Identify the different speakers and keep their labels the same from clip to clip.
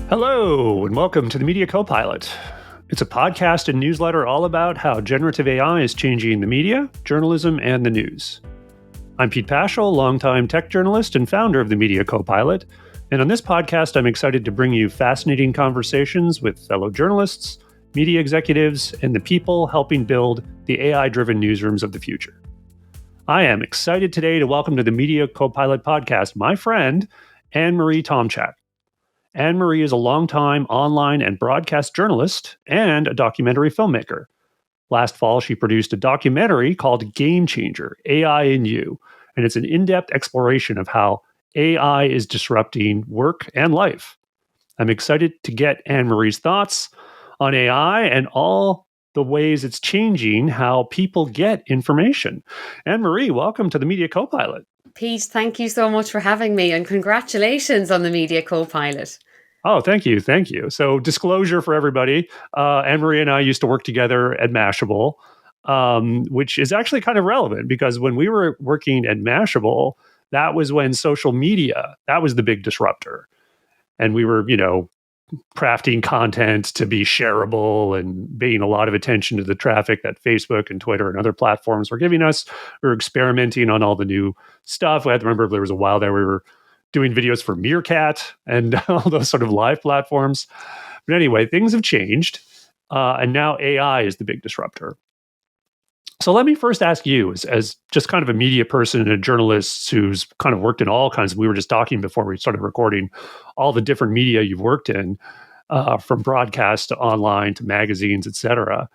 Speaker 1: Hello, and welcome to the Media Copilot. It's a podcast and newsletter all about how generative AI is changing the media, journalism, and the news. I'm Pete Paschal, longtime tech journalist and founder of the Media Copilot. And on this podcast, I'm excited to bring you fascinating conversations with fellow journalists, media executives, and the people helping build the AI-driven newsrooms of the future. I am excited today to welcome to the Media Copilot podcast my friend, Anne-Marie Tomchak. Anne-Marie is a longtime online and broadcast journalist and a documentary filmmaker. Last fall, she produced a documentary called Game Changer, AI in You, and it's an in-depth exploration of how AI is disrupting work and life. I'm excited to get Anne-Marie's thoughts on AI and all the ways it's changing how people get information. Anne-Marie, welcome to the Media Copilot.
Speaker 2: Pete, thank you so much for having me, and congratulations on the Media Copilot.
Speaker 1: Oh, thank you. Thank you. So disclosure for everybody, Anne-Marie and I used to work together at Mashable, which is actually kind of relevant because when we were working at Mashable, that was when social media, that was the big disruptor. And we were, crafting content to be shareable and paying a lot of attention to the traffic that Facebook and Twitter and other platforms were giving us. We were experimenting on all the new stuff. I have to remember there was a while there we were doing videos for Meerkat and all those sort of live platforms. But anyway, things have changed. And now AI is the big disruptor. So let me first ask you, as just kind of a media person and a journalist who's kind of worked in all kinds, we were just talking before we started recording, all the different media you've worked in, from broadcast to online to magazines, et cetera.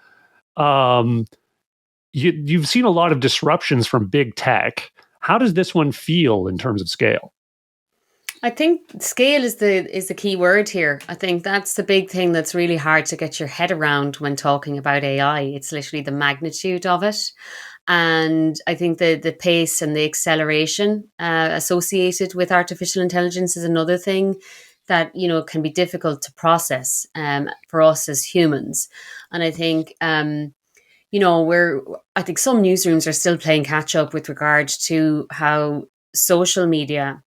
Speaker 1: You've seen a lot of disruptions from big tech. How does this one feel in terms of scale?
Speaker 2: I think scale is the key word here. I think that's the big thing that's really hard to get your head around when talking about AI. It's literally the magnitude of it. And I think the pace and the acceleration associated with artificial intelligence is another thing that, can be difficult to process for us as humans. And I think, I think some newsrooms are still playing catch up with regard to how social media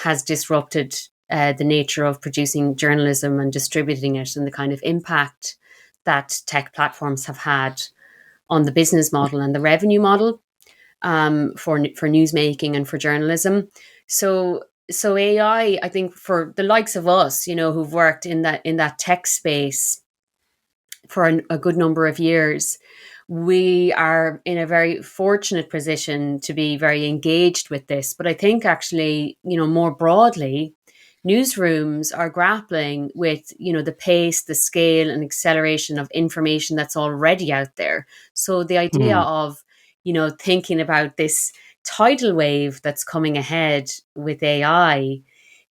Speaker 2: has disrupted the nature of producing journalism and distributing it, and the kind of impact that tech platforms have had on the business model and the revenue model for newsmaking and for journalism. So AI, I think, for the likes of us, who've worked in that tech space for a good number of years, we are in a very fortunate position to be very engaged with this. But I think actually, more broadly, newsrooms are grappling with, the pace, the scale and acceleration of information that's already out there. So the idea of, thinking about this tidal wave that's coming ahead with AI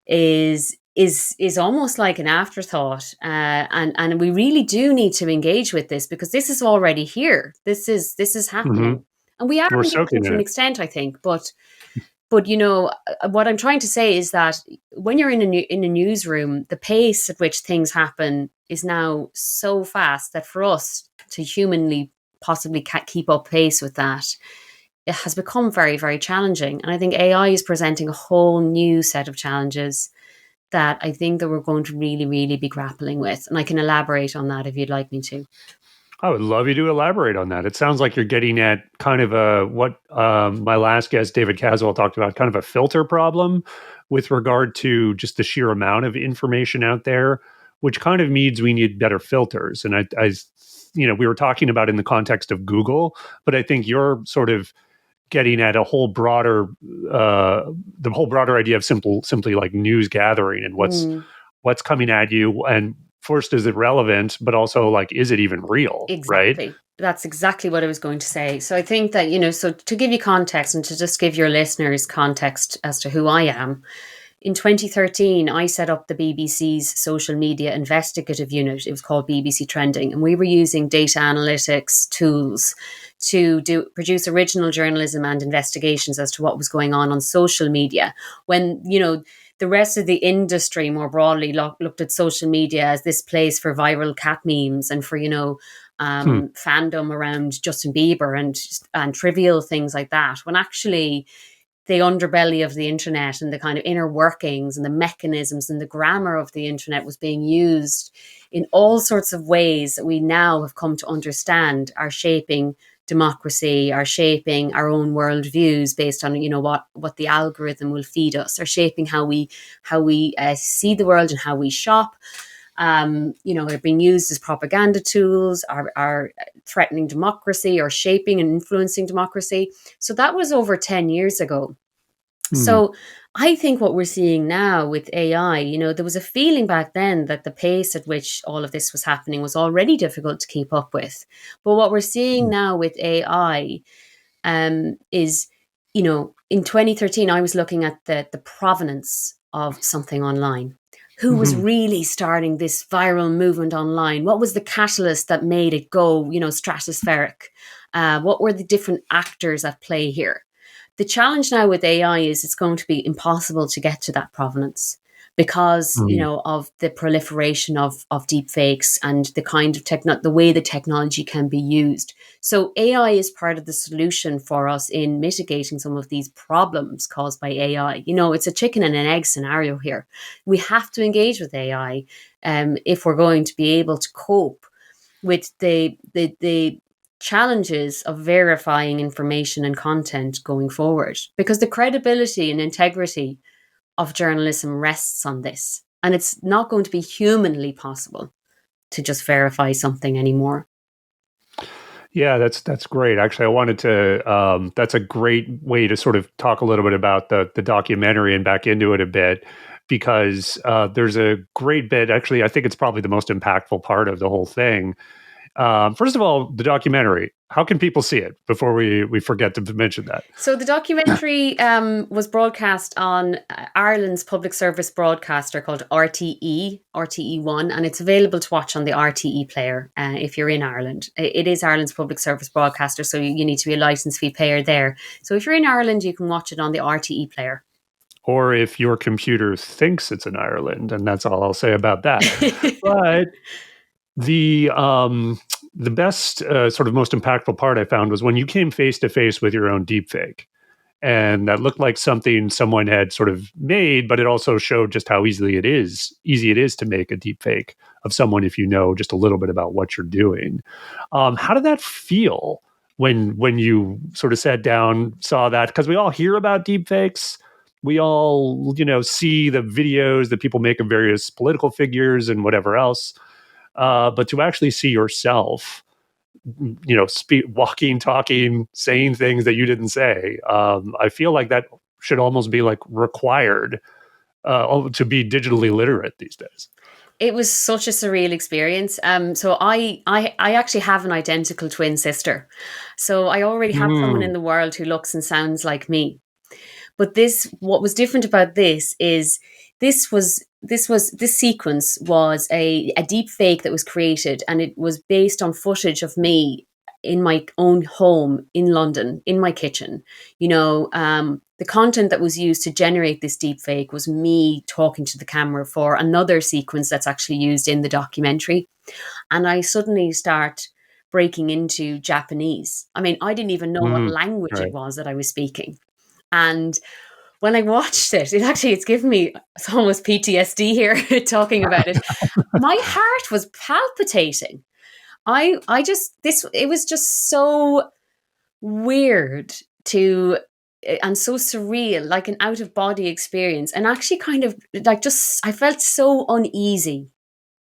Speaker 2: is almost like an afterthought, and we really do need to engage with this because this is already here. This is happening, and we are engaging to an extent, I think. But what I'm trying to say is that when you're in a newsroom, the pace at which things happen is now so fast that for us to humanly possibly keep up pace with that, it has become very, very challenging. And I think AI is presenting a whole new set of challenges that I think that we're going to really, really be grappling with. And I can elaborate on that if you'd like me to.
Speaker 1: I would love you to elaborate on that. It sounds like you're getting at kind of what my last guest, David Caswell, talked about, kind of a filter problem with regard to just the sheer amount of information out there, which kind of means we need better filters. And I we were talking about in the context of Google, but I think you're sort of getting at the whole broader idea of simply like news gathering and what's coming at you. And first, is it relevant, but also like, is it even real?
Speaker 2: Exactly.
Speaker 1: Right?
Speaker 2: That's exactly what I was going to say. So I think that, so to give you context and to just give your listeners context as to who I am, in 2013, I set up the BBC's social media investigative unit. It was called BBC Trending, and we were using data analytics tools to produce original journalism and investigations as to what was going on social media. When, the rest of the industry more broadly looked at social media as this place for viral cat memes and for, fandom around Justin Bieber and trivial things like that, when actually the underbelly of the internet and the kind of inner workings and the mechanisms and the grammar of the internet was being used in all sorts of ways that we now have come to understand are shaping democracy, are shaping our own worldviews based on, you know, what the algorithm will feed us, are shaping how we see the world and how we shop. You know, they're being used as propaganda tools, are threatening democracy or shaping and influencing democracy. So that was over 10 years ago. So I think what we're seeing now with AI, you know, there was a feeling back then that the pace at which all of this was happening was already difficult to keep up with. But what we're seeing now with AI is, you know, in 2013, I was looking at the provenance of something online. Who was really starting this viral movement online? What was the catalyst that made it go, you know, stratospheric? What were the different actors at play here? The challenge now with AI is it's going to be impossible to get to that provenance because, you know, of the proliferation of deepfakes and the kind of the way the technology can be used. So AI is part of the solution for us in mitigating some of these problems caused by AI. You know, it's a chicken and an egg scenario here. We have to engage with AI if we're going to be able to cope with the challenges of verifying information and content going forward, because the credibility and integrity of journalism rests on this, and it's not going to be humanly possible to just verify something anymore.
Speaker 1: Yeah, that's great. Actually, I wanted to. That's a great way to sort of talk a little bit about the documentary and back into it a bit, because there's a great bit. Actually, I think it's probably the most impactful part of the whole thing. First of all, the documentary. How can people see it before we forget to mention that?
Speaker 2: So the documentary was broadcast on Ireland's public service broadcaster called RTE1, and it's available to watch on the RTE player if you're in Ireland. It is Ireland's public service broadcaster, so you need to be a licence fee payer there. So if you're in Ireland, you can watch it on the RTE player.
Speaker 1: Or if your computer thinks it's in Ireland, and that's all I'll say about that. But the best sort of most impactful part I found was when you came face to face with your own deepfake, and that looked like something someone had sort of made, but it also showed just how easy it is to make a deepfake of someone if you know just a little bit about what you're doing. How did that feel when you sort of sat down, saw that? Because we all hear about deepfakes. We all, you know, see the videos that people make of various political figures and whatever else. But to actually see yourself, you know, walking, talking, saying things that you didn't say, I feel like that should almost be like required to be digitally literate these days.
Speaker 2: It was such a surreal experience. So I actually have an identical twin sister. So I already have someone in the world who looks and sounds like me. But what was different about this is this sequence was a deep fake that was created, and it was based on footage of me in my own home in London, in my kitchen. You know, the content that was used to generate this deep fake was me talking to the camera for another sequence that's actually used in the documentary. And I suddenly start breaking into Japanese. I mean, I didn't even know what language it was that I was speaking. And when I watched it, it's given me almost PTSD here talking about it. My heart was palpitating. It was just so weird and so surreal, like an out of body experience, and actually kind of like I felt so uneasy.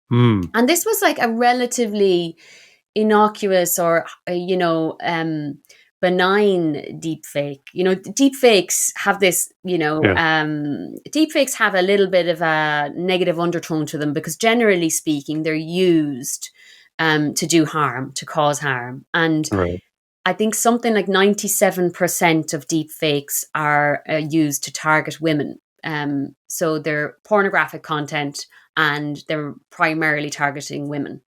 Speaker 2: And this was like a relatively innocuous or, benign deepfake. You know, deepfakes have this, deepfakes have a little bit of a negative undertone to them because generally speaking, they're used to do harm, to cause harm. And I think something like 97% of deepfakes are used to target women. So they're pornographic content and they're primarily targeting women.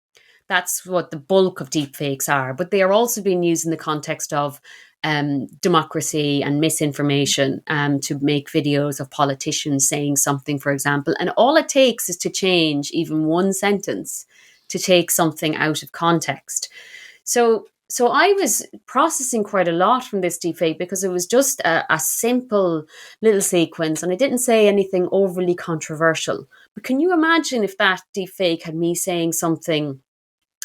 Speaker 2: That's what the bulk of deepfakes are. But they are also being used in the context of democracy and misinformation to make videos of politicians saying something, for example. And all it takes is to change even one sentence to take something out of context. So So I was processing quite a lot from this deepfake because it was just a simple little sequence and I didn't say anything overly controversial. But can you imagine if that deepfake had me saying something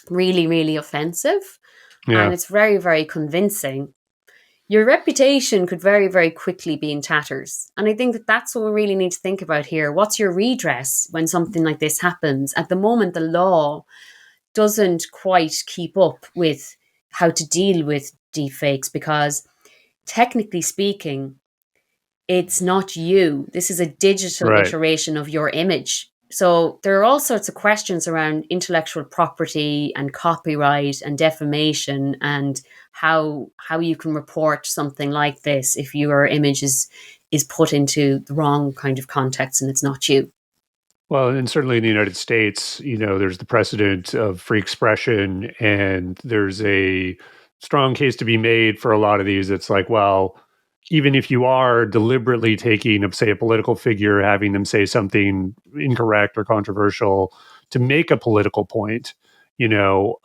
Speaker 2: really, really offensive and
Speaker 1: Yeah.
Speaker 2: it's very, very convincing? Your reputation could very, very quickly be in tatters. And I think that that's what we really need to think about here. What's your redress when something like this happens? At the moment, the law doesn't quite keep up with how to deal with deepfakes because, technically speaking, it's not you. This is a digital
Speaker 1: Right.
Speaker 2: iteration of your image. So there are all sorts of questions around intellectual property and copyright and defamation and how you can report something like this if your image is put into the wrong kind of context and it's not you.
Speaker 1: Well, and certainly in the United States, there's the precedent of free expression, and there's a strong case to be made for a lot of these. It's like, well, even if you are deliberately taking, say, a political figure, having them say something incorrect or controversial to make a political point, you know,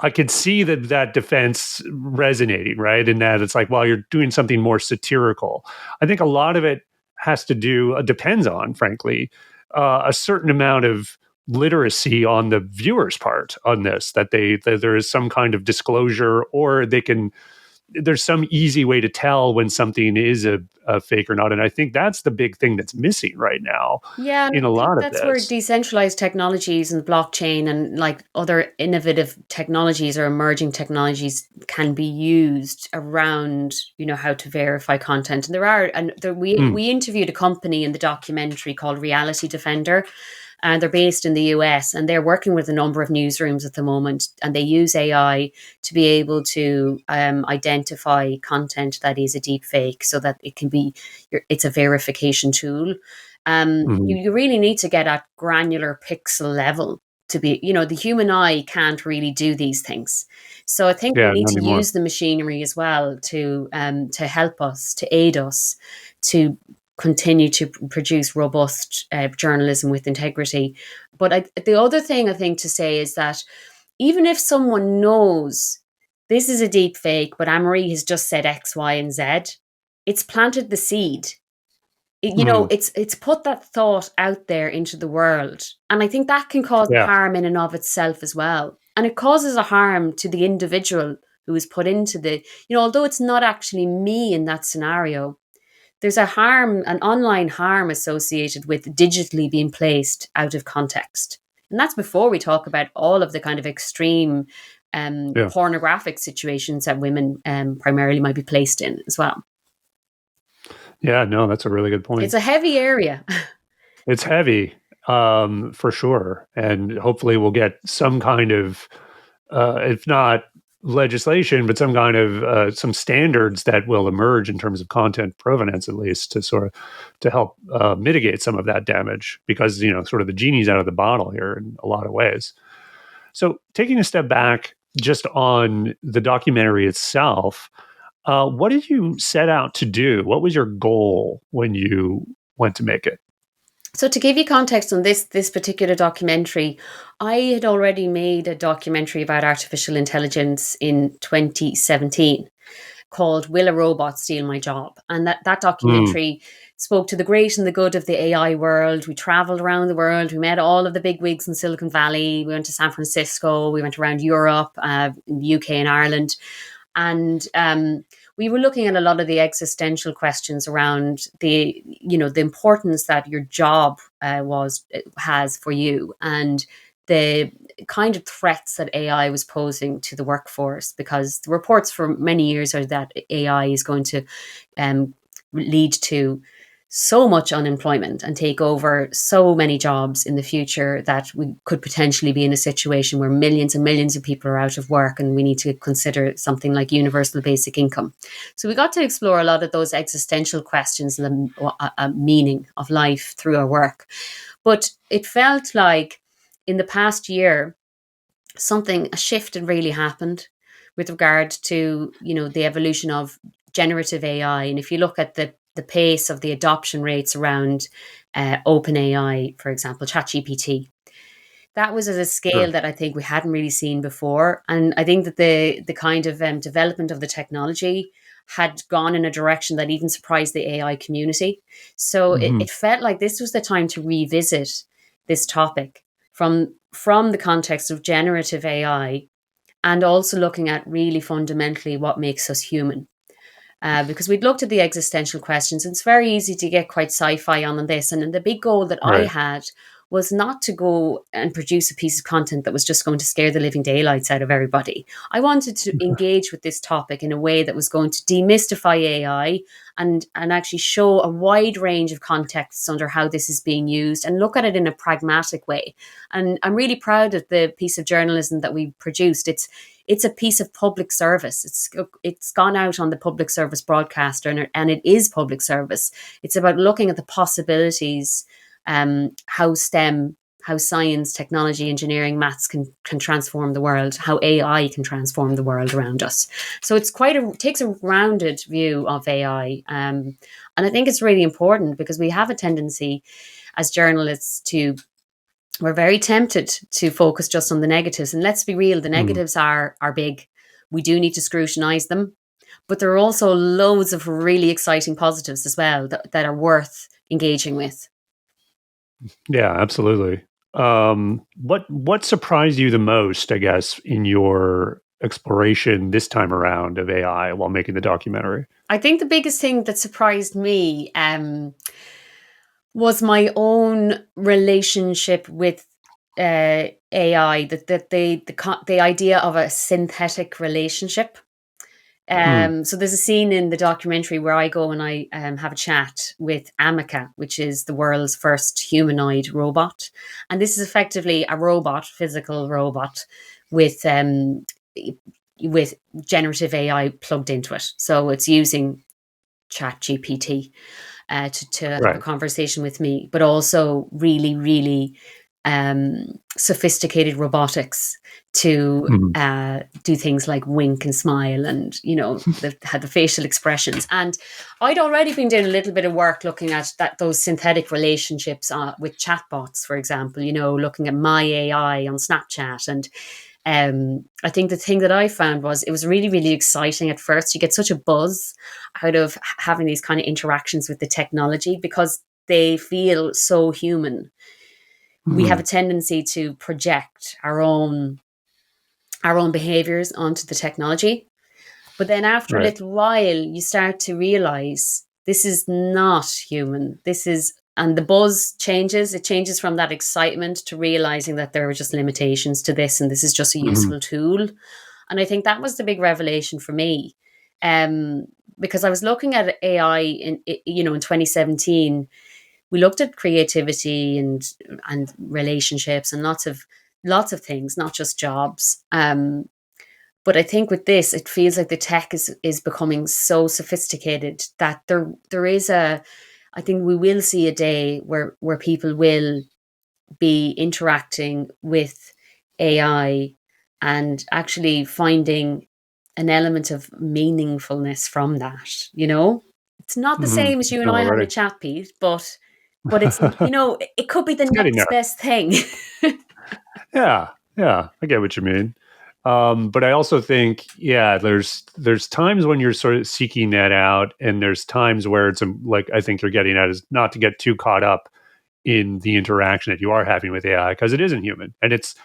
Speaker 1: I could see that defense resonating, right? In that it's like, well, you're doing something more satirical. I think a lot of it has to do, depends on, frankly, a certain amount of literacy on the viewer's part on this, that there is some kind of disclosure, or there's some easy way to tell when something is a fake or not. And I think that's the big thing that's missing right now
Speaker 2: Yeah, and
Speaker 1: in a
Speaker 2: I think
Speaker 1: lot of
Speaker 2: that's where
Speaker 1: this.
Speaker 2: decentralized technologies and blockchain and like other innovative technologies or emerging technologies can be used around, how to verify content. And
Speaker 1: Mm,
Speaker 2: we interviewed a company in the documentary called Reality Defender, and they're based in the US and they're working with a number of newsrooms at the moment, and they use AI to be able to identify content that is a deep fake so that it's a verification tool.
Speaker 1: mhm.
Speaker 2: You really need to get at granular pixel level to be, the human eye can't really do these things. So I think we
Speaker 1: Yeah,
Speaker 2: need
Speaker 1: not
Speaker 2: to
Speaker 1: anymore.
Speaker 2: use the machinery as well to help us, to aid us, to continue to produce robust journalism with integrity. But the other thing I think to say is that even if someone knows this is a deep fake, but Anne-Marie has just said X, Y, and Z, it's planted the seed.
Speaker 1: Mm,
Speaker 2: It's put that thought out there into the world, and I think that can cause
Speaker 1: yeah.
Speaker 2: harm in and of itself as well, and it causes a harm to the individual who is put into although it's not actually me in that scenario, there's an online harm associated with digitally being placed out of context. And that's before we talk about all of the kind of extreme
Speaker 1: Yeah.
Speaker 2: pornographic situations that women primarily might be placed in as well.
Speaker 1: Yeah, no, that's a really good
Speaker 2: It's
Speaker 1: point.
Speaker 2: a heavy area.
Speaker 1: It's heavy, for sure, and hopefully we'll get some kind of, if not legislation, but some kind of some standards that will emerge in terms of content provenance, at least to help mitigate some of that damage, because sort of the genie's out of the bottle here in a lot of ways. So taking a step back, just on the documentary itself, what did you set out to do? What was your goal when you went to make it?
Speaker 2: So to give you context on this particular documentary, I had already made a documentary about artificial intelligence in 2017 called Will a Robot Steal My Job? And that
Speaker 1: Mm,
Speaker 2: documentary spoke to the great and the good of the AI world. We traveled around the world. We met all of the big wigs in Silicon Valley. We went to San Francisco. We went around Europe, in the UK and Ireland. And we were looking at a lot of the existential questions around the importance that your job has for you, and the kind of threats that AI was posing to the workforce, because the reports for many years are that AI is going to um, lead to so much unemployment and take over so many jobs in the future that we could potentially be in a situation where millions and millions of people are out of work, and we need to consider something like universal basic income. So we got to explore a lot of those existential questions and the meaning of life through our work. But it felt like in the past year, a shift had really happened with regard to, the evolution of generative AI. And if you look at the pace of the adoption rates around OpenAI, for example, ChatGPT, that was at a scale
Speaker 1: Sure.
Speaker 2: that I think we hadn't really seen before. And I think that the kind of development of the technology had gone in a direction that even surprised the AI community. So
Speaker 1: Hmm.
Speaker 2: it felt like this was the time to revisit this topic from the context of generative AI, and also looking at really fundamentally what makes us human. Because we'd looked at the existential questions. And it's very easy to get quite sci-fi on this. And the big goal that I
Speaker 1: Right.
Speaker 2: had was not to go and produce a piece of content that was just going to scare the living daylights out of everybody. I wanted to engage with this topic in a way that was going to demystify AI and actually show a wide range of contexts under how this is being used and look at it in a pragmatic way. And I'm really proud of the piece of journalism that we produced. It's a piece of public service. It's gone out on the public service broadcaster, and it is public service. It's about looking at the possibilities, how STEM, how science, technology, engineering, maths can transform the world, how AI can transform the world around us. So it's takes a rounded view of AI, and I think it's really important because we have a tendency as journalists to we're very tempted to focus just on the negatives. And let's be real, the
Speaker 1: Mm.
Speaker 2: negatives are big. We do need to scrutinize them. But there are also loads of really exciting positives as well that are worth engaging with.
Speaker 1: Yeah, absolutely. What surprised you the most, I guess, in your exploration this time around of AI while making the documentary?
Speaker 2: I think the biggest thing that surprised me was my own relationship with AI, that the idea of a synthetic relationship.
Speaker 1: Mm.
Speaker 2: So there's a scene in the documentary where I go and I have a chat with Amica, which is the world's first humanoid robot, and this is effectively a robot, physical robot, with with generative AI plugged into it. So it's using Chat GPT to have a
Speaker 1: Right.
Speaker 2: conversation with me, but also really, really sophisticated robotics to
Speaker 1: Mhm.
Speaker 2: do things like wink and smile, and had the facial expressions. And I'd already been doing a little bit of work looking at those synthetic relationships with chatbots, for example. Looking at my AI on Snapchat, and I think the thing that I found was it was really, really exciting at first. You get such a buzz out of having these kind of interactions with the technology because they feel so human. We have a
Speaker 1: Mhm.
Speaker 2: tendency to project our own behaviors onto the technology. But then after a
Speaker 1: Right.
Speaker 2: little while, you start to realize this is not human. And the buzz changes. It changes from that excitement to realizing that there are just limitations to this and this is just a
Speaker 1: Mhm.
Speaker 2: useful tool. And I think that was the big revelation for me. Um, because I was looking at AI in 2017. We looked at creativity and relationships and lots of things, not just jobs. But I think with this, it feels like the tech is becoming so sophisticated that there is I think we will see a day where people will be interacting with AI and actually finding an element of meaningfulness from that. It's not the
Speaker 1: Mhm.
Speaker 2: same as you and
Speaker 1: No,
Speaker 2: I having a
Speaker 1: already.
Speaker 2: chat, Pete, but it could be the
Speaker 1: It's getting
Speaker 2: next
Speaker 1: there.
Speaker 2: best thing.
Speaker 1: Yeah, yeah, I get what you mean. But I also think, yeah, there's times when you're sort of seeking that out, and there's times where it's like I think you're getting at is not to get too caught up in the interaction that you are having with AI because it isn't human and it's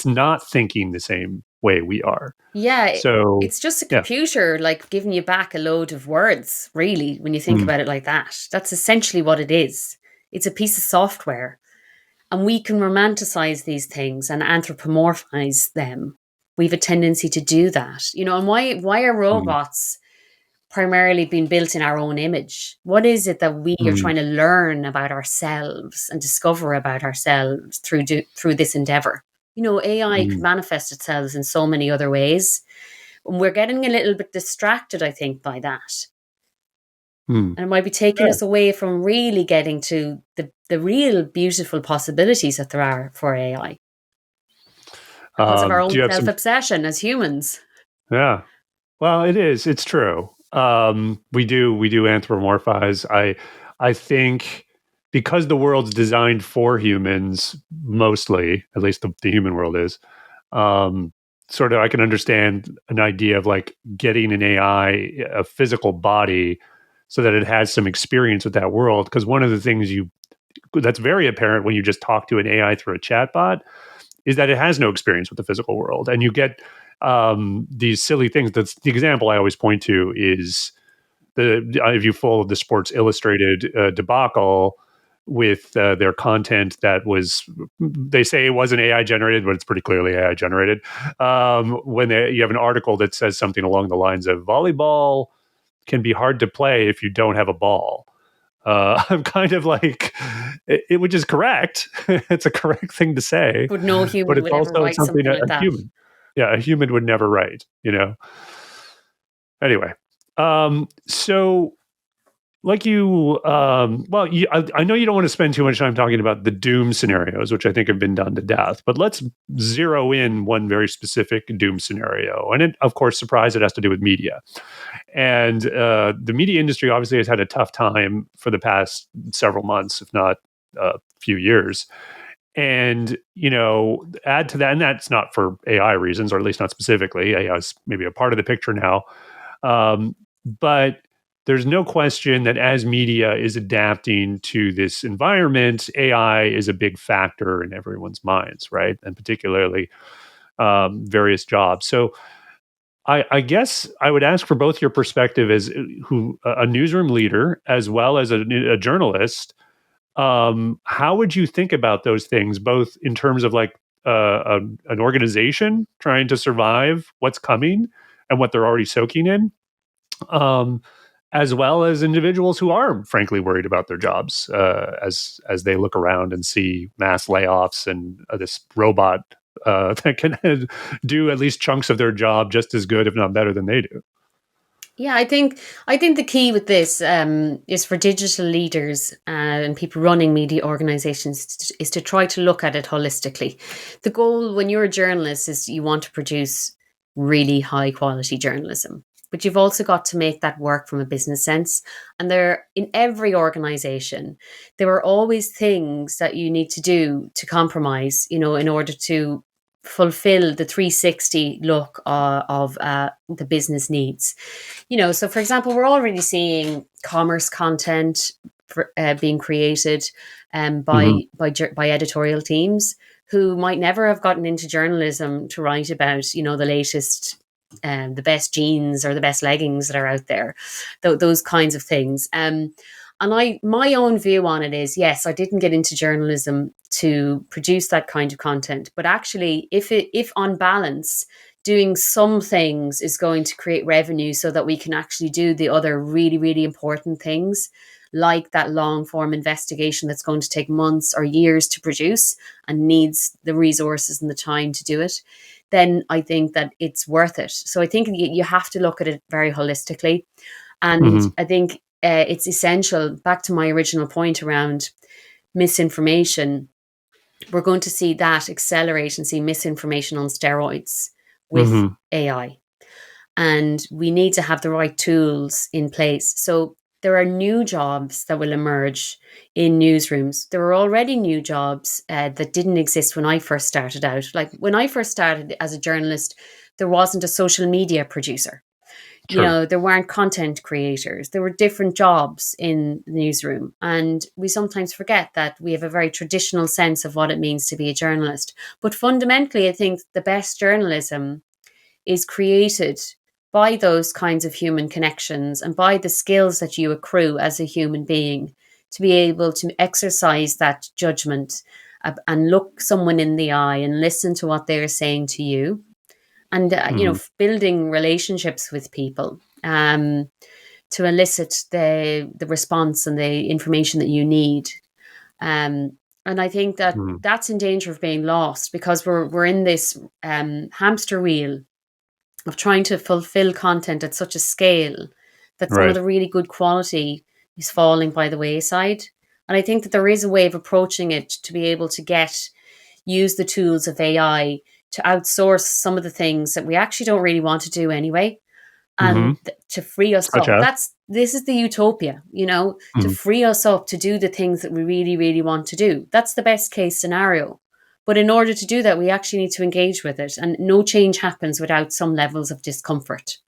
Speaker 1: not thinking the same way we are.
Speaker 2: Yeah,
Speaker 1: So,
Speaker 2: it's just a
Speaker 1: yeah.
Speaker 2: computer like giving you back a load of words, really, when you think
Speaker 1: Mm.
Speaker 2: about it like that. That's essentially what it is. It's a piece of software. And we can romanticize these things and anthropomorphize them. We have a tendency to do that. And why are
Speaker 1: Mm.
Speaker 2: robots primarily being built in our own image? What is it that we are
Speaker 1: Mm.
Speaker 2: trying to learn about ourselves and discover about ourselves through this endeavor? AI could
Speaker 1: Mm.
Speaker 2: manifest itself in so many other ways. And we're getting a little bit distracted, I think, by that.
Speaker 1: Mm.
Speaker 2: And it might be taking
Speaker 1: Yeah.
Speaker 2: us away from really getting to the real beautiful possibilities that there are for AI because of our
Speaker 1: Do
Speaker 2: own
Speaker 1: you have
Speaker 2: self
Speaker 1: some?
Speaker 2: obsession as humans.
Speaker 1: Yeah. Well, it is. It's true. We do anthropomorphize. I think because the world's designed for humans, mostly, at least the human world is, sort of I can understand an idea of like getting an AI, a physical body, so that it has some experience with that world. Because one of the things that's very apparent when you just talk to an AI through a chatbot is that it has no experience with the physical world. And you get these silly things. That's the example I always point to is if you followed the Sports Illustrated debacle with their content that was, they say it wasn't AI generated, but it's pretty clearly AI generated. When you have an article that says something along the lines of volleyball can be hard to play if you don't have a ball. I'm kind of like, which is correct. It's a correct thing to say,
Speaker 2: But no
Speaker 1: but
Speaker 2: human
Speaker 1: it's
Speaker 2: would ever
Speaker 1: also
Speaker 2: write
Speaker 1: something
Speaker 2: something
Speaker 1: a
Speaker 2: like that.
Speaker 1: human, yeah, a human would never write, Anyway, so like I know you don't want to spend too much time talking about the doom scenarios, which I think have been done to death, but let's zero in one very specific doom scenario. And it, of course, surprise, it has to do with media. And the media industry obviously has had a tough time for the past several months, if not a few years. And, add to that, and that's not for AI reasons, or at least not specifically. AI is maybe a part of the picture now. But there's no question that as media is adapting to this environment, AI is a big factor in everyone's minds, right? And particularly various jobs. So I guess I would ask for both your perspective as a newsroom leader as well as a journalist. How would you think about those things, both in terms of like an organization trying to survive what's coming and what they're already soaking in, as well as individuals who are frankly worried about their jobs as they look around and see mass layoffs and this robot that can do at least chunks of their job just as good, if not better, than they do.
Speaker 2: Yeah, I think the key with this is for digital leaders and people running media organizations is to try to look at it holistically. The goal when you're a journalist is you want to produce really high quality journalism, but you've also got to make that work from a business sense. And there, in every organization, there are always things that you need to do to compromise, in order to fulfill the 360 look of the business needs. So for example, we're already seeing commerce content being created
Speaker 1: Mm-hmm.
Speaker 2: by editorial teams who might never have gotten into journalism to write about the latest, the best jeans or the best leggings that are out there, those kinds of things. And my own view on it is, yes, I didn't get into journalism to produce that kind of content, but actually, if on balance, doing some things is going to create revenue so that we can actually do the other really, really important things, like that long form investigation that's going to take months or years to produce and needs the resources and the time to do it, then I think that it's worth it. So I think you have to look at it very holistically. And
Speaker 1: Mm-hmm.
Speaker 2: I think it's essential, back to my original point around misinformation, we're going to see that accelerate and see misinformation on steroids with
Speaker 1: Mm-hmm.
Speaker 2: AI. And we need to have the right tools in place. So there are new jobs that will emerge in newsrooms. There are already new jobs that didn't exist when I first started out. Like when I first started as a journalist, there wasn't a social media producer.
Speaker 1: Sure.
Speaker 2: There weren't content creators. There were different jobs in the newsroom. And we sometimes forget that we have a very traditional sense of what it means to be a journalist. But fundamentally, I think the best journalism is created by those kinds of human connections and by the skills that you accrue as a human being to be able to exercise that judgment and look someone in the eye and listen to what they're saying to you, and
Speaker 1: Mm-hmm.
Speaker 2: building relationships with people to elicit the response and the information that you need. And I think that
Speaker 1: Mm-hmm.
Speaker 2: that's in danger of being lost because we're in this hamster wheel of trying to fulfill content at such a scale that some of
Speaker 1: Right.
Speaker 2: the really good quality is falling by the wayside. And I think that there is a way of approaching it to be able to use the tools of AI to outsource some of the things that we actually don't really want to do anyway.
Speaker 1: Hmm.
Speaker 2: and to free us
Speaker 1: Such
Speaker 2: up.
Speaker 1: as.
Speaker 2: This is the utopia, to
Speaker 1: Mhm.
Speaker 2: free us up to do the things that we really, really want to do. That's the best case scenario. But in order to do that, we actually need to engage with it. And no change happens without some levels of discomfort.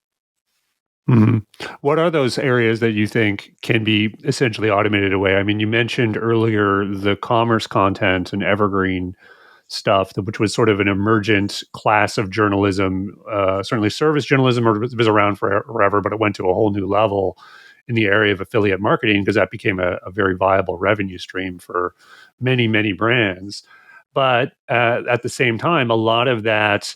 Speaker 1: Mhm. What are those areas that you think can be essentially automated away? I mean, you mentioned earlier the commerce content and evergreen stuff, which was sort of an emergent class of journalism. Certainly, service journalism was around forever, but it went to a whole new level in the area of affiliate marketing because that became a very viable revenue stream for many, many brands. But at the same time, a lot of that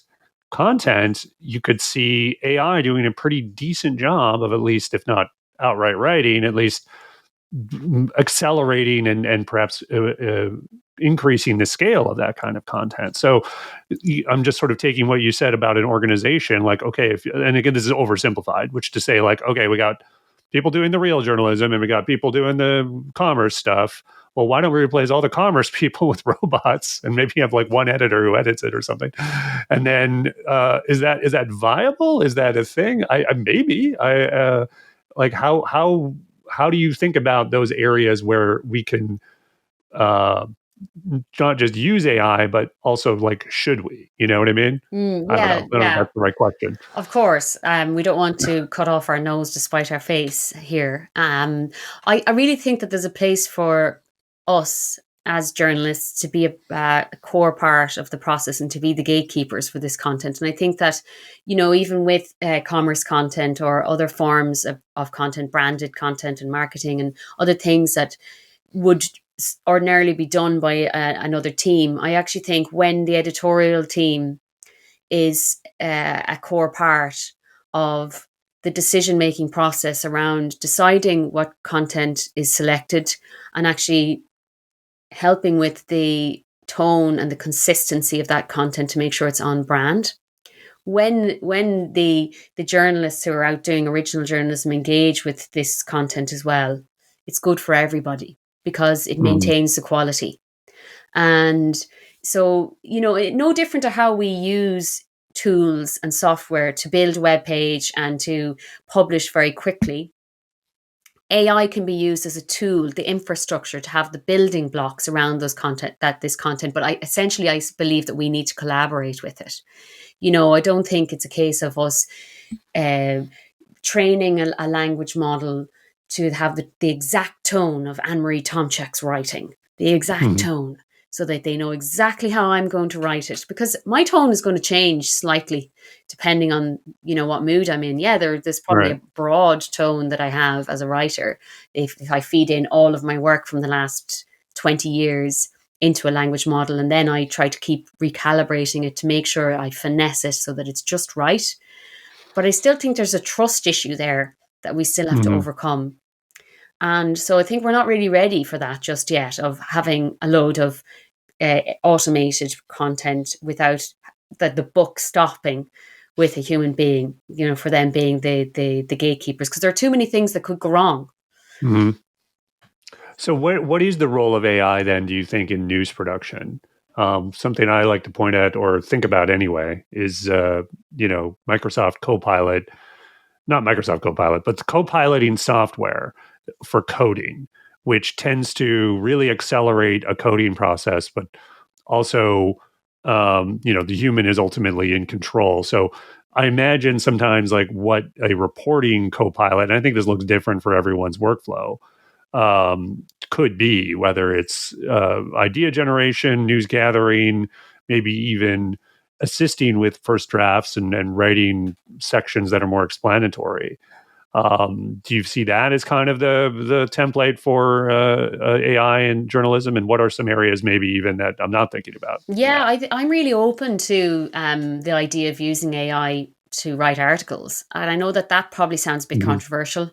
Speaker 1: content, you could see AI doing a pretty decent job of, at least, if not outright writing, at least accelerating and perhaps increasing the scale of that kind of content. So I'm just sort of taking what you said about an organization, like, okay, and again, this is oversimplified, which to say, like, okay, we got people doing the real journalism and we got people doing the commerce stuff. Well, why don't we replace all the commerce people with robots and maybe have like one editor who edits it or something? And then is that viable? Is that a thing? I maybe I like how do you think about those areas where we can uh, not just use AI, but also, like, should we? You know what I mean? I don't know.
Speaker 2: Yeah,
Speaker 1: I don't know if
Speaker 2: yeah.
Speaker 1: that's the right question.
Speaker 2: Of course, we don't want to cut off our nose to spite our face here. I really think that there's a place for us as journalists to be a core part of the process and to be the gatekeepers for this content. And I think that, even with commerce content or other forms of content, branded content and marketing and other things that would ordinarily be done by another team, I actually think when the editorial team is a core part of the decision making process around deciding what content is selected and actually helping with the tone and the consistency of that content to make sure it's on brand. When the journalists who are out doing original journalism engage with this content as well, it's good for everybody because it
Speaker 1: Mhm.
Speaker 2: maintains the quality. And so, no different to how we use tools and software to build a web page and to publish very quickly. AI can be used as a tool, the infrastructure to have the building blocks around this content. But I believe that we need to collaborate with it. I don't think it's a case of us uh, training a language model to have the exact tone of Anne-Marie Tomchak's writing, the exact
Speaker 1: Mhm.
Speaker 2: tone, so that they know exactly how I'm going to write it. Because my tone is going to change slightly depending on, what mood I'm in. Yeah, there's probably
Speaker 1: Right.
Speaker 2: a broad tone that I have as a writer. If I feed in all of my work from the last 20 years into a language model, and then I try to keep recalibrating it to make sure I finesse it so that it's just right. But I still think there's a trust issue there that we still have to
Speaker 1: Mhm.
Speaker 2: overcome. And so I think we're not really ready for that just yet, of having a load of automated content without the book stopping with a human being, for them being the gatekeepers, because there are too many things that could go wrong.
Speaker 1: Mhm. So what is the role of AI then, do you think, in news production? Something I like to point at or think about anyway is Microsoft Copilot, not Microsoft Copilot, but the co-piloting software for coding, which tends to really accelerate a coding process, but also, the human is ultimately in control. So I imagine sometimes, like, what a reporting co-pilot, and I think this looks different for everyone's workflow, could be, whether it's idea generation, news gathering, maybe even assisting with first drafts and writing sections that are more explanatory. Do you see that as kind of the template for AI and journalism? And what are some areas maybe even that I'm not thinking about in
Speaker 2: Yeah,
Speaker 1: that?
Speaker 2: I'm really open to the idea of using AI to write articles. And I know that probably sounds a bit
Speaker 1: Mhm.
Speaker 2: controversial.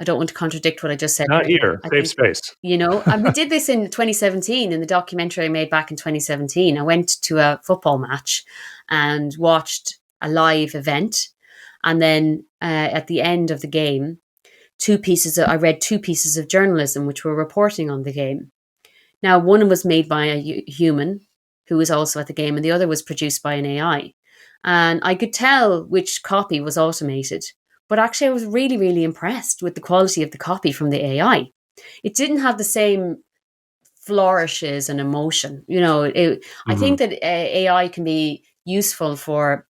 Speaker 2: I don't want to contradict what I just said
Speaker 1: Not
Speaker 2: there.
Speaker 1: here,
Speaker 2: I
Speaker 1: safe
Speaker 2: think,
Speaker 1: space.
Speaker 2: and we did this in 2017 in the documentary I made back in 2017. I went to a football match and watched a live event. And then at the end of the game, I read two pieces of journalism which were reporting on the game. Now, one was made by a human who was also at the game, and the other was produced by an AI. And I could tell which copy was automated, But actually, I was really, really impressed with the quality of the copy from the AI. It didn't have the same flourishes and emotion. I think that AI can be useful for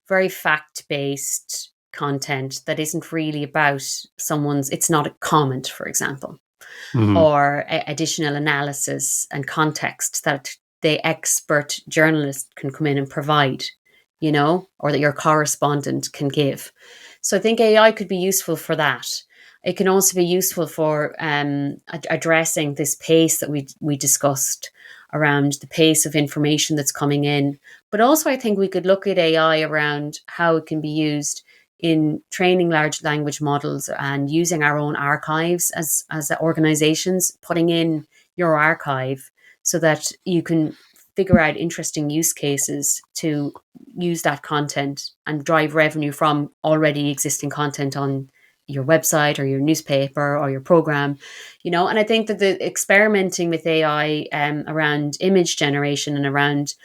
Speaker 2: very fact-based content that isn't really about it's not a comment, for example, or additional analysis and context that the expert journalist can come in and provide, or that your correspondent can give. So I think AI could be useful for that. It can also be useful for addressing this pace that we discussed around the pace of information that's coming in. But also, I think we could look at AI around how it can be used in training large language models and using our own archives as organizations, putting in your archive so that you can figure out interesting use cases to use that content and drive revenue from already existing content on your website or your newspaper or your program, and I think that the experimenting with AI around image generation and around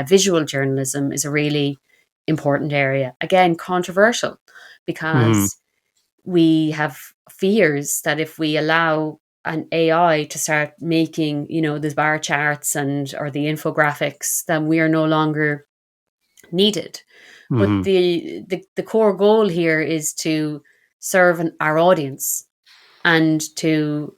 Speaker 2: visual journalism is a really important area. Again, controversial, because we have fears that if we allow an AI to start making, the bar charts or the infographics, then we are no longer needed. But the core goal here is to serve our audience and to,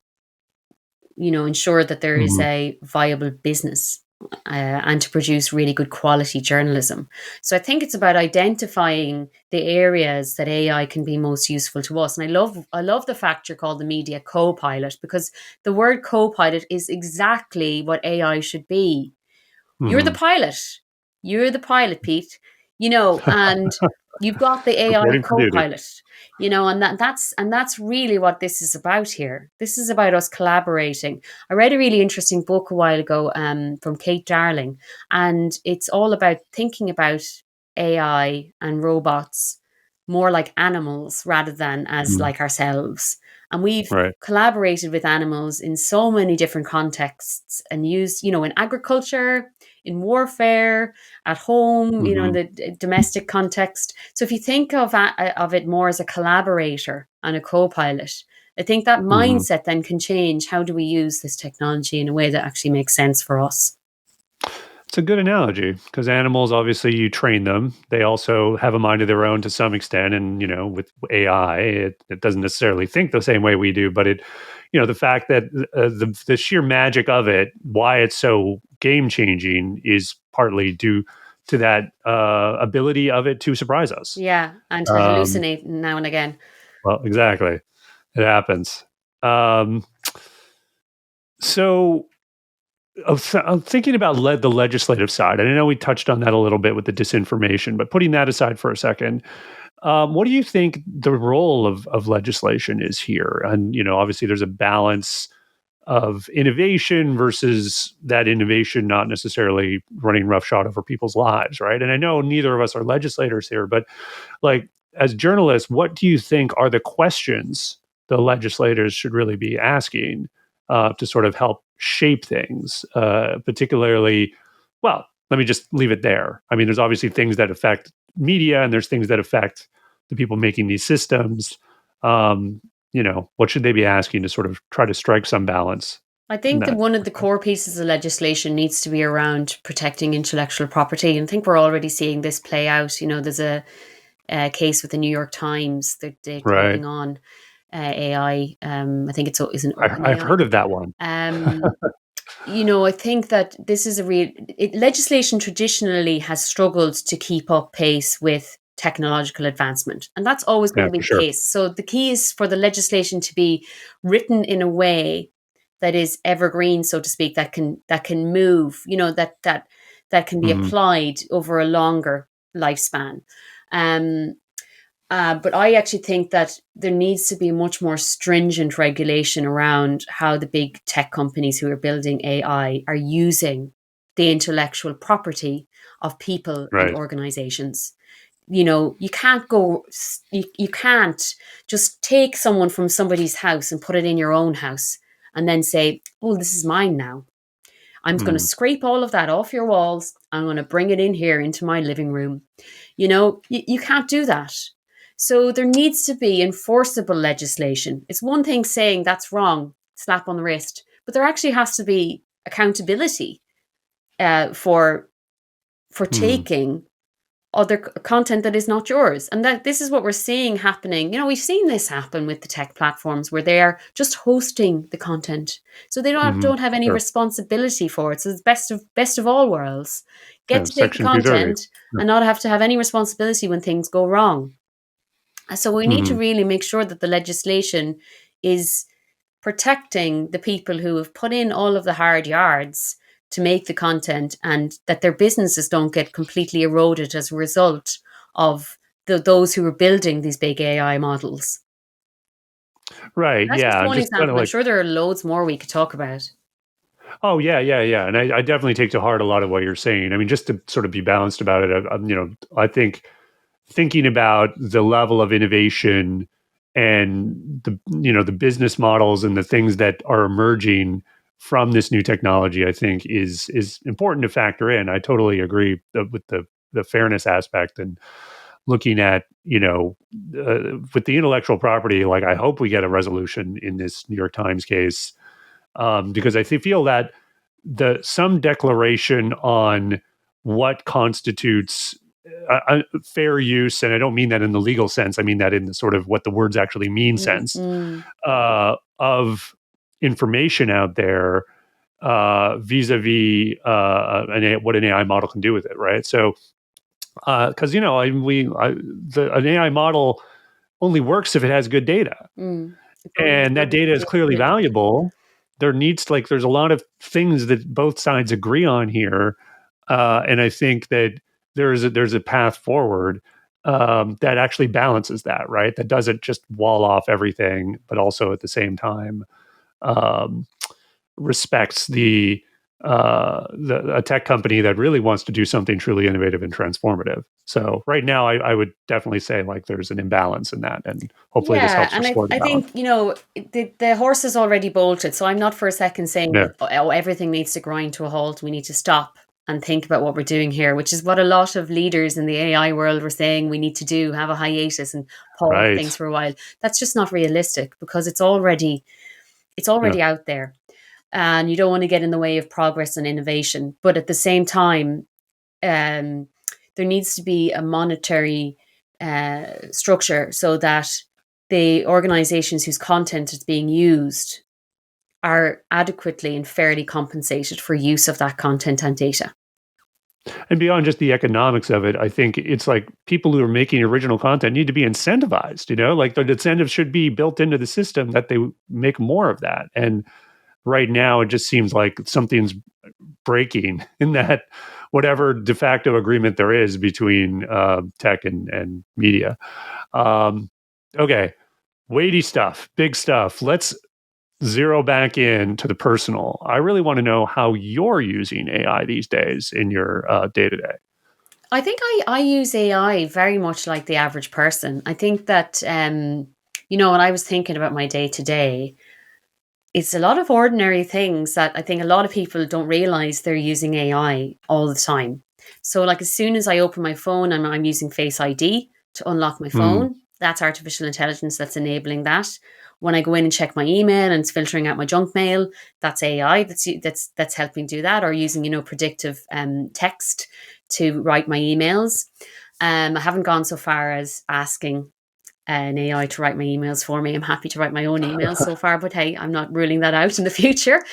Speaker 2: ensure that there is a viable business and to produce really good quality journalism. So I think it's about identifying the areas that AI can be most useful to us. And I love the fact you're called the Media Copilot, because the word copilot is exactly what AI should be. You're the pilot. You're the pilot, Pete. And you've got the AI co-pilot. And that's really what this is about here. This is about us collaborating. I read a really interesting book a while ago from Kate Darling, and it's all about thinking about AI and robots more like animals rather than as like ourselves. And we've collaborated with animals in so many different contexts and used, in agriculture, in warfare, at home, in the domestic context. So if you think of it more as a collaborator and a co-pilot, I think that mindset then can change. How do we use this technology in a way that actually makes sense for us?
Speaker 1: It's a good analogy, because animals, obviously, you train them. They also have a mind of their own to some extent. And, with AI, it doesn't necessarily think the same way we do. But the fact that the sheer magic of it, why it's so game changing, is partly due to that ability of it to surprise us.
Speaker 2: Yeah, and to hallucinate now and again.
Speaker 1: Well, exactly. It happens. So I'm thinking about the legislative side. And I know we touched on that a little bit with the disinformation, but putting that aside for a second, what do you think the role of legislation is here? And, obviously there's a balance of innovation versus that innovation not necessarily running roughshod over people's lives, right? And I know neither of us are legislators here, but as journalists, what do you think are the questions the legislators should really be asking to sort of help shape things, particularly, well, let me just leave it there. I mean, there's obviously things that affect media and there's things that affect the people making these systems. What should they be asking to sort of try to strike some balance?
Speaker 2: I think that one of the core pieces of legislation needs to be around protecting intellectual property. And I think we're already seeing this play out. There's a case with the New York Times that they're taking on AI. I think it's an
Speaker 1: I've heard of that one.
Speaker 2: I think that this is legislation traditionally has struggled to keep up pace with technological advancement, and that's always going to be the case. So the key is for the legislation to be written in a way that is evergreen, so to speak, that can move, that can be applied over a longer lifespan. But I actually think that there needs to be much more stringent regulation around how the big tech companies who are building AI are using the intellectual property of people and organizations. You can't just take someone from somebody's house and put it in your own house and then say, oh, this is mine now. I'm going to scrape all of that off your walls. I'm going to bring it in here into my living room. You can't do that. So there needs to be enforceable legislation. It's one thing saying that's wrong, slap on the wrist, but there actually has to be accountability for taking other content that is not yours. And that this is what we're seeing happening. We've seen this happen with the tech platforms where they're just hosting the content. So they don't have any
Speaker 1: Sure.
Speaker 2: responsibility for it. So it's best of all worlds. Get to take the
Speaker 1: Section 230.
Speaker 2: content and not have to have any responsibility when things go wrong. So we need to really make sure that the legislation is protecting the people who have put in all of the hard yards to make the content, and that their businesses don't get completely eroded as a result of those who are building these big AI models.
Speaker 1: Right.
Speaker 2: That's just
Speaker 1: Yeah.
Speaker 2: one
Speaker 1: Just kind
Speaker 2: example.
Speaker 1: of
Speaker 2: I'm sure there are loads more we could talk about.
Speaker 1: Oh yeah. And I definitely take to heart a lot of what you're saying. I mean, just to sort of be balanced about it, I think thinking about the level of innovation and the business models and the things that are emerging from this new technology, I think is important to factor in. I totally agree with the fairness aspect and looking at with the intellectual property. Like, I hope we get a resolution in this New York Times case, because I feel that some declaration on what constitutes fair use, and I don't mean that in the legal sense, I mean that in the sort of what the words actually mean sense, of information out there, vis-a-vis what an AI model can do with it, right? So, because an AI model only works if it has good data, and that data is clearly valuable. There's a lot of things that both sides agree on here, and I think that there's a path forward, that actually balances that, right? That doesn't just wall off everything, but also at the same time, um, respects a tech company that really wants to do something truly innovative and transformative. So right now, I would definitely say, like, there's an imbalance in that, and hopefully this helps restore the
Speaker 2: I
Speaker 1: balance.
Speaker 2: think the horse is already bolted. So I'm not for a second saying
Speaker 1: Yeah.
Speaker 2: that everything needs to grind to a halt. We need to stop and think about what we're doing here, which is what a lot of leaders in the AI world were saying we need to do: have a hiatus and pause
Speaker 1: Right.
Speaker 2: things for a while. That's just not realistic, because it's already out there, and you don't want to get in the way of progress and innovation. But at the same time, there needs to be a monetary structure so that the organizations whose content is being used are adequately and fairly compensated for use of that content and data.
Speaker 1: And beyond just the economics of it, I think it's like people who are making original content need to be incentivized, like the incentives should be built into the system that they make more of that. And right now, it just seems like something's breaking in that whatever de facto agreement there is between tech and media. Okay, weighty stuff, big stuff. Let's zero back in to the personal. I really want to know how you're using AI these days in your day to day.
Speaker 2: I think I use AI very much like the average person. I think that, when I was thinking about my day to day, it's a lot of ordinary things that I think a lot of people don't realize they're using AI all the time. So, like, as soon as I open my phone and I'm using Face ID to unlock my phone, that's artificial intelligence that's enabling that. When I go in and check my email and it's filtering out my junk mail, that's AI that's helping do that, or using predictive text to write my emails. I haven't gone so far as asking an AI to write my emails for me. I'm happy to write my own emails so far, but hey, I'm not ruling that out in the future.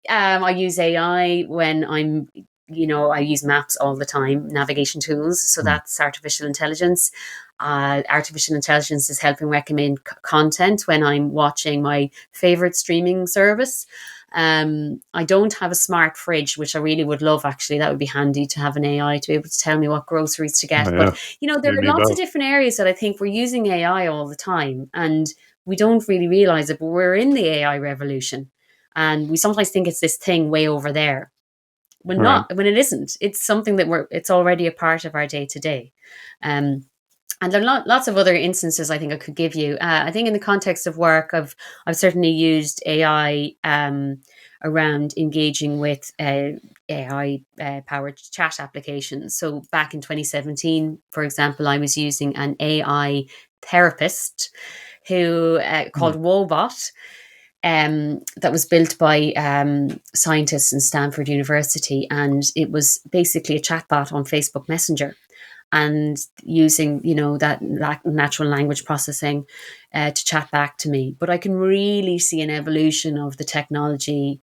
Speaker 2: I use AI when I use maps all the time, navigation tools. So that's artificial intelligence. Artificial intelligence is helping recommend content when I'm watching my favorite streaming service. I don't have a smart fridge, which I really would love, actually. That would be handy to have an AI to be able to tell me what groceries to get.
Speaker 1: Oh, yeah.
Speaker 2: But, there are lots of different areas that I think we're using AI all the time, and we don't really realize it, but we're in the AI revolution. And we sometimes think it's this thing way over there. When it isn't. It's something that it's already a part of our day to day. And there are lots of other instances I think I could give you. I think in the context of work, I've certainly used AI around engaging with AI powered chat applications. So back in 2017, for example, I was using an AI therapist who called Wobot, that was built by scientists in Stanford University, and it was basically a chatbot on Facebook Messenger, and using that natural language processing to chat back to me. But I can really see an evolution of the technology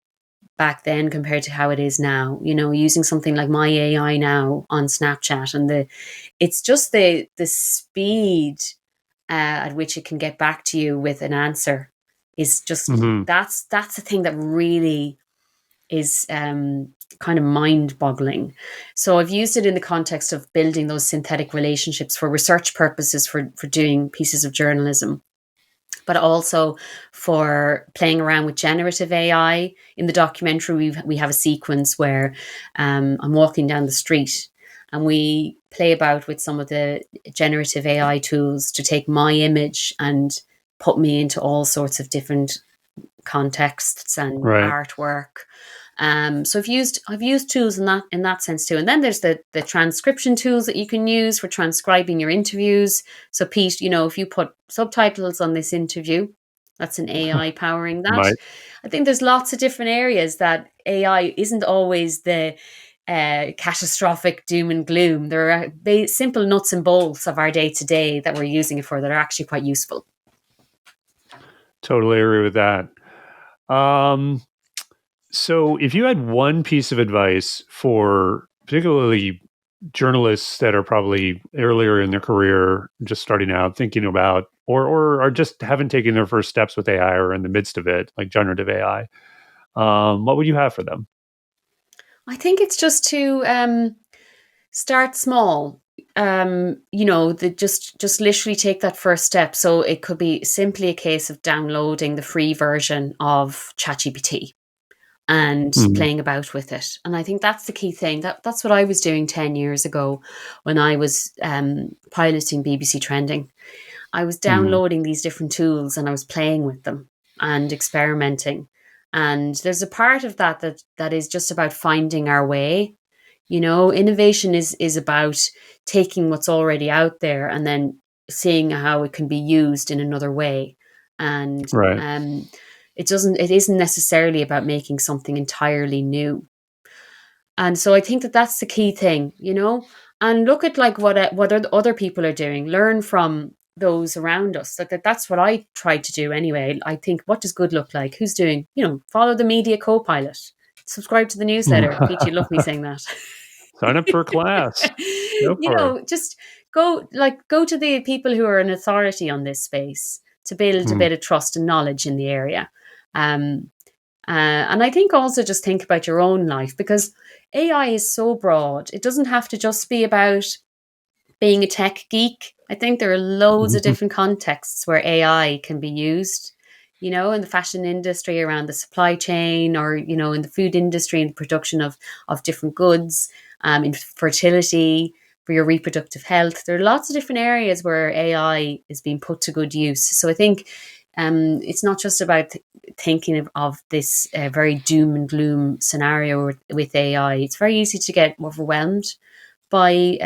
Speaker 2: back then compared to how it is now. Using something like my AI now on Snapchat, and it's just the speed at which it can get back to you with an answer is just that's the thing that really is kind of mind-boggling. So I've used it in the context of building those synthetic relationships for research purposes, for doing pieces of journalism, but also for playing around with generative AI. In the documentary, we have a sequence where I'm walking down the street, and we play about with some of the generative AI tools to take my image and put me into all sorts of different contexts and artwork. So I've used tools in that sense too. And then there's the transcription tools that you can use for transcribing your interviews. So Pete, if you put subtitles on this interview, that's an AI powering that.
Speaker 1: Right.
Speaker 2: I think there's lots of different areas that AI isn't always the catastrophic doom and gloom. There are simple nuts and bolts of our day to day that we're using it for that are actually quite useful.
Speaker 1: Totally agree with that. So if you had one piece of advice for particularly journalists that are probably earlier in their career, just starting out, thinking about, or are just haven't taken their first steps with AI or in the midst of it, like generative AI, what would you have for them?
Speaker 2: I think it's just to start small. Just literally take that first step. So it could be simply a case of downloading the free version of ChatGPT and playing about with it. And I think that's the key thing. That's what I was doing 10 years ago when I was piloting BBC Trending. I was downloading these different tools and I was playing with them and experimenting. And there's a part of that is just about finding our way. Innovation is about taking what's already out there and then seeing how it can be used in another way. And it isn't necessarily about making something entirely new. And so I think that's the key thing, and look at like what other people are doing, learn from those around us. That's what I try to do anyway. I think, what does good look like? Who's doing, follow the Media Copilot, subscribe to the newsletter. Pete, you love me saying that.
Speaker 1: Sign up for a class.
Speaker 2: Just go to the people who are an authority on this space to build a bit of trust and knowledge in the area. And I think also just think about your own life, because AI is so broad. It doesn't have to just be about being a tech geek. I think there are loads of different contexts where AI can be used, in the fashion industry, around the supply chain, or, in the food industry, in the production of different goods, in fertility, for your reproductive health. There are lots of different areas where AI is being put to good use. So I think it's not just about thinking of this very doom and gloom scenario with AI. It's very easy to get overwhelmed by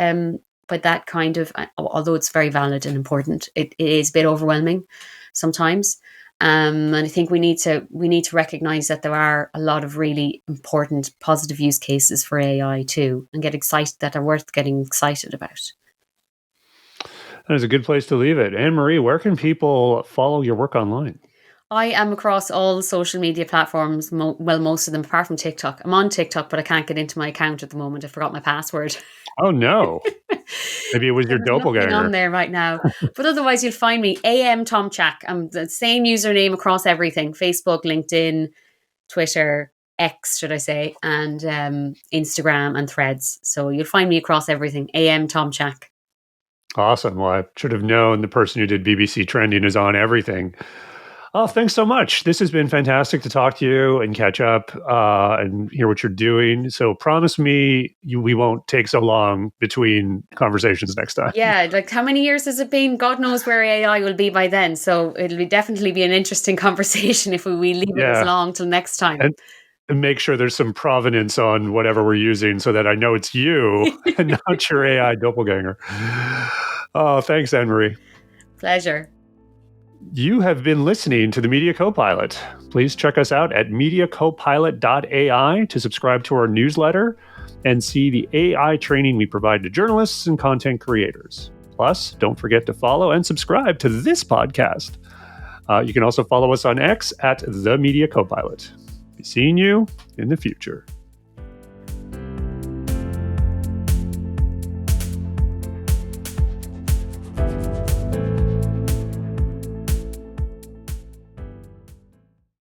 Speaker 2: that kind of, although it's very valid and important, it is a bit overwhelming sometimes. And I think we need to recognize that there are a lot of really important positive use cases for AI too, and get excited, that are worth getting excited about.
Speaker 1: That is a good place to leave it. Anne-Marie, where can people follow your work online?
Speaker 2: I am across all the social media platforms, most of them, apart from TikTok. I'm on TikTok, but I can't get into my account at the moment. I forgot my password.
Speaker 1: Oh, no. Maybe it was your doppelganger.
Speaker 2: Nothing on there right now. But otherwise, you'll find me, Tomchak. I'm the same username across everything: Facebook, LinkedIn, Twitter, X, should I say, and Instagram and Threads. So you'll find me across everything, Tomchak.
Speaker 1: Awesome. Well, I should have known the person who did BBC Trending is on everything. Oh, thanks so much. This has been fantastic to talk to you and catch up and hear what you're doing. So promise me we won't take so long between conversations next time.
Speaker 2: Yeah, like how many years has it been? God knows where AI will be by then. So it'll definitely be an interesting conversation if we leave it as long till next time.
Speaker 1: And make sure there's some provenance on whatever we're using so that I know it's you and not your AI doppelganger. Oh, thanks, Anne-Marie.
Speaker 2: Pleasure.
Speaker 1: You have been listening to the Media Copilot. Please check us out at mediacopilot.ai to subscribe to our newsletter and see the AI training we provide to journalists and content creators. Plus, don't forget to follow and subscribe to this podcast. You can also follow us on X at The Media Copilot. Be seeing you in the future.